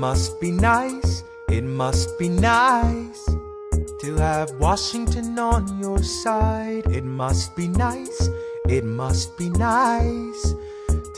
must be nice, it must be nice to have Washington on your side. It must be nice, it must be nice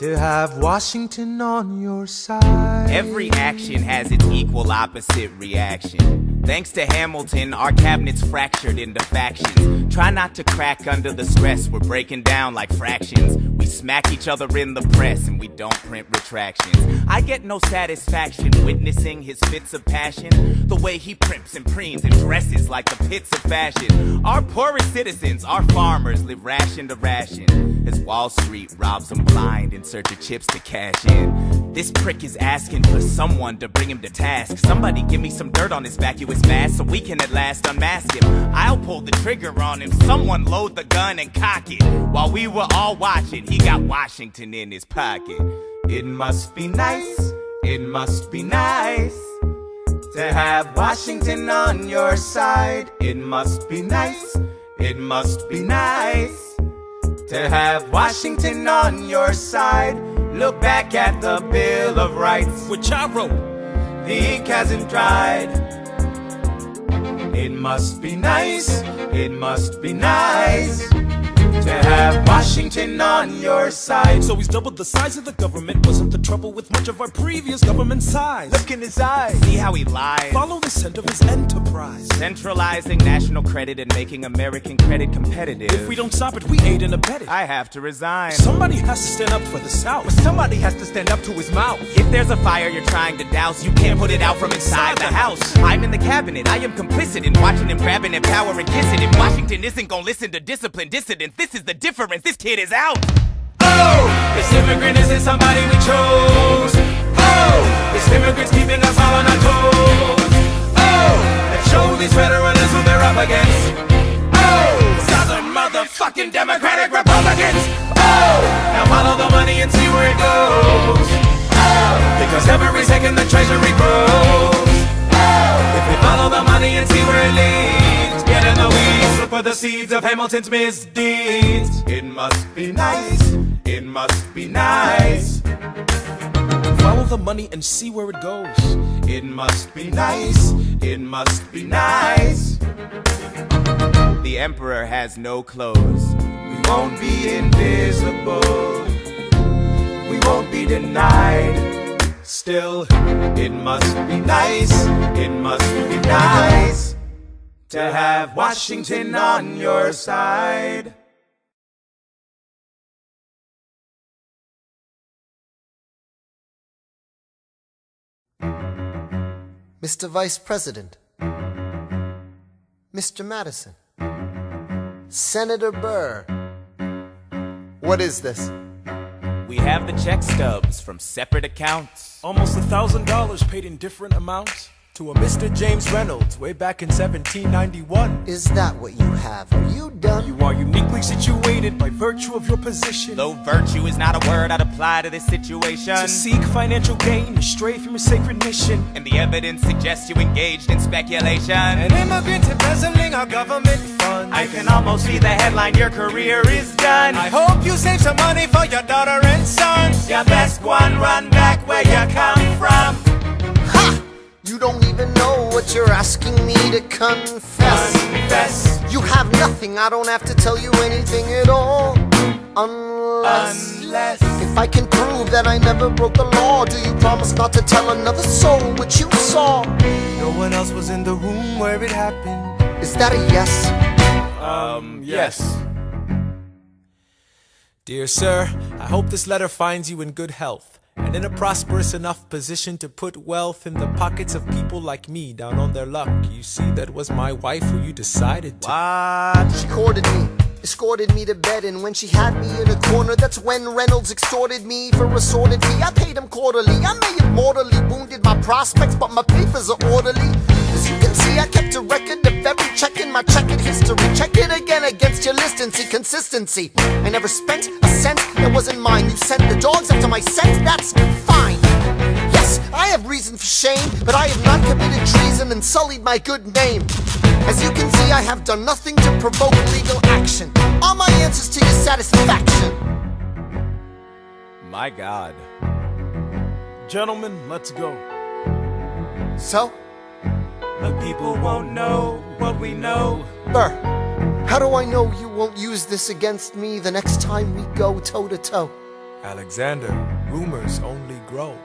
to have Washington on your side. Every action has its equal opposite reaction. Thanks to Hamilton, our cabinet's fractured into factions. Try not to crack under the stress, we're breaking down like fractions. We smack each other in the press and we don't print retractions. I get no satisfaction witnessing his fits of passion, the way he primps and preens and dresses like the pits of fashion. Our poorest citizens, our farmers, live ration to ration as Wall Street robs them blind in search of chips to cash in. This prick is asking for someone to bring him to task. Somebody give me some dirt on his vacuous mask so we can at last unmask him. I'll pull the trigger on him, someone load the gun and cock it. While we were all watching, he got Washington in his pocket. It must be nice, it must be nice to have Washington on your side. It must be nice, it must be nice to have Washington on your side. Look back at the Bill of Rights, which I wrote. The ink hasn't dried. It must be nice, it must be nice to have Washington on your side. So he's doubled the size of the government. Wasn't the trouble with much of our previous government size? Look in his eyes, see how he lies. Follow the scent of his enterprise. Centralizing national credit and making American credit competitive. If we don't stop it, we aid and abet it. I have to resign. Somebody has to stand up for the South. But somebody has to stand up to his mouth. If there's a fire you're trying to douse, you can't put it out from inside the house. I'm in the cabinet, I am complicit in watching him grabbing and power and kissing. If Washington isn't gonna listen to disciplined dissidents, this is the difference. This kid is out. Oh, this immigrant isn't somebody we chose. Oh, this immigrant's keeping us all on our toes. Oh, let's show these federalists who they're up against. Oh, Southern motherfucking Democratic Republicans. Oh, now follow the money and see where it goes. Oh, because every second the treasury grows. Oh, if we follow the money and see where it leads, get in the weeds, look for the seeds of Hamilton's misdeeds. It must be nice, it must be nice. Follow the money and see where it goes. It must be nice, it must be nice. The emperor has no clothes. We won't be invisible, we won't be denied. Still, it must be nice, it must be nice to have Washington on your side. Mr. Vice President, Mr. Madison, Senator Burr, what is this? We have the check stubs from separate accounts. Almost $1,000 paid in different amounts to a Mr. James Reynolds way back in 1791. Is that what you have? Are you done? You are uniquely situated by virtue of your position. Though virtue is not a word I'd apply to this situation. To seek financial gain, you stray from your sacred mission. And the evidence suggests you engaged in speculation. An immigrant embezzling our government funds. I can almost see the headline, your career is done. I hope you save some money for your daughter and sons. Your best one, run back where you come from. Ha! You don't even know what you're asking me to confess. Confess. You have nothing, I don't have to tell you anything at all. Unless if I can prove that I never broke the law, do you promise not to tell another soul what you saw? No one else was in the room where it happened. Is that a yes? Yes. Dear sir, I hope this letter finds you in good health and in a prosperous enough position to put wealth in the pockets of people like me down on their luck. You see, that was my wife who you decided to. What? She courted me, escorted me to bed, and when she had me in a corner, that's when Reynolds extorted me for a sordid fee. I paid him quarterly. I may have mortally wounded my prospects, but my papers are orderly. As you can see, I kept a record of every check in my checkered history. Check it again against your list and see consistency. I never spent a cent that wasn't mine. You sent the dogs after my scent, that's fine. Yes, I have reason for shame, but I have not committed treason and sullied my good name. As you can see, I have done nothing to provoke legal action. Are my answers to your satisfaction? My God. Gentlemen, let's go. So? The people won't know what we know. Burr, how do I know you won't use this against me the next time we go toe-to-toe? Alexander, rumors only grow.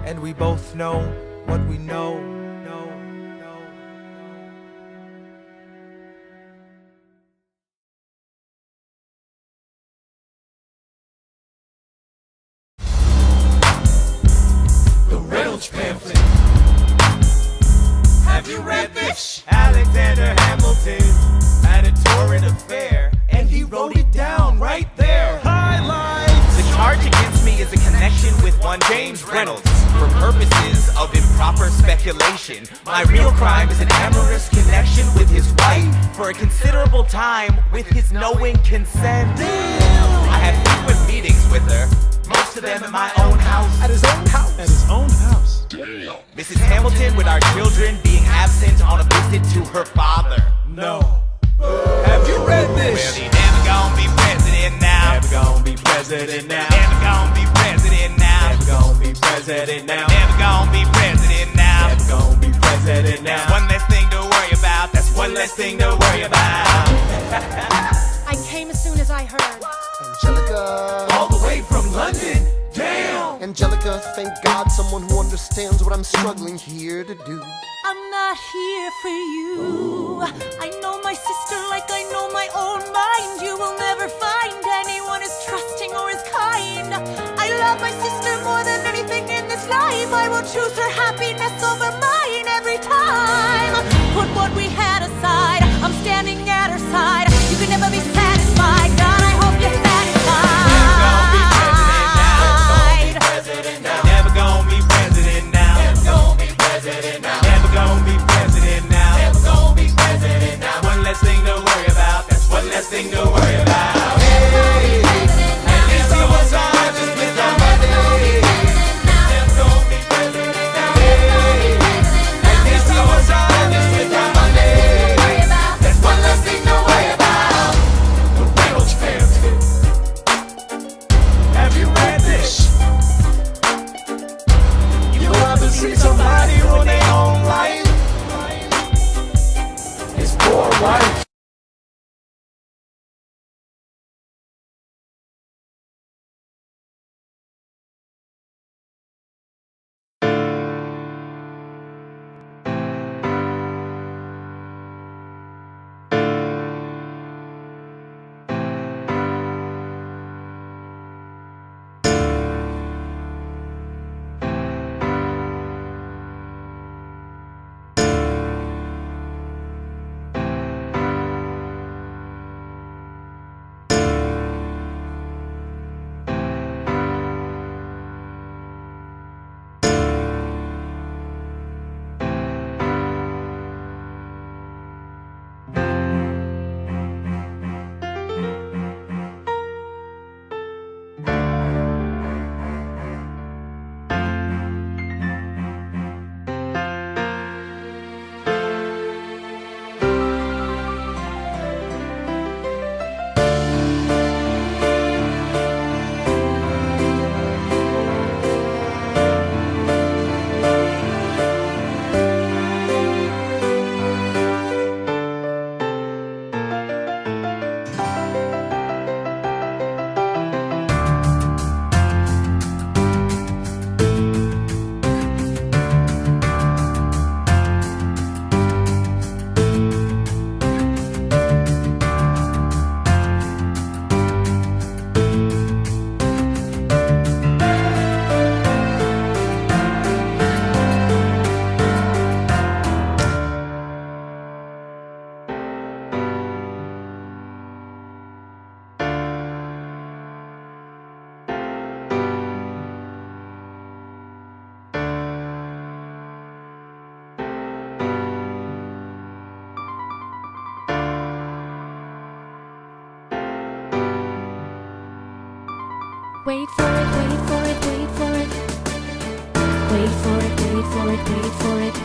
And we both know what we know. The Reynolds pamphlet. Have you read this? Alexander Hamilton had a torrid affair, and he wrote it down right there. Highlights. The charge against me is a connection with one James Reynolds. For purposes of improper speculation, my real crime is an amorous connection with his wife for a considerable time with his knowing consent. I had frequent meetings with her, most of them at my own house. At his own house. At his own house. Mrs. Hamilton with our children being absent on a visit to her father. No. Have you read this? Well, he never gonna be president now. Never gonna be president now. Never gonna be president now. Never gonna be president now. Never gonna be president now. Never gonna be president now. That's one less thing to worry about. That's one less thing to worry about. I came as soon as I heard. Angelica. All the way from London. Damn. Angelica, thank God someone who understands what I'm struggling here to do. I'm not here for you. I know my sister like I know my own mind. You will never find anyone as trusting or as kind. I love my sister more than anything in this life. I will choose her happiness over mine every time. Put what we had aside. I'm standing at her side. You can never be satisfied. God, I hope you're satisfied. Never gonna be president now. Never gonna be president now. Never gonna be president now. Never gonna be president now. One less thing to worry about. That's one less thing to worry about. Hey, at least he was honest with our money. Never gonna be president now. Hey, at least he was honest with our money. That's one less thing to worry about. The Reynolds pamphlet. Have you read this? You ever see somebody ruin their own life? His poor wife. Wait for it, wait for it, wait for it. Wait for it, wait for it, wait for it.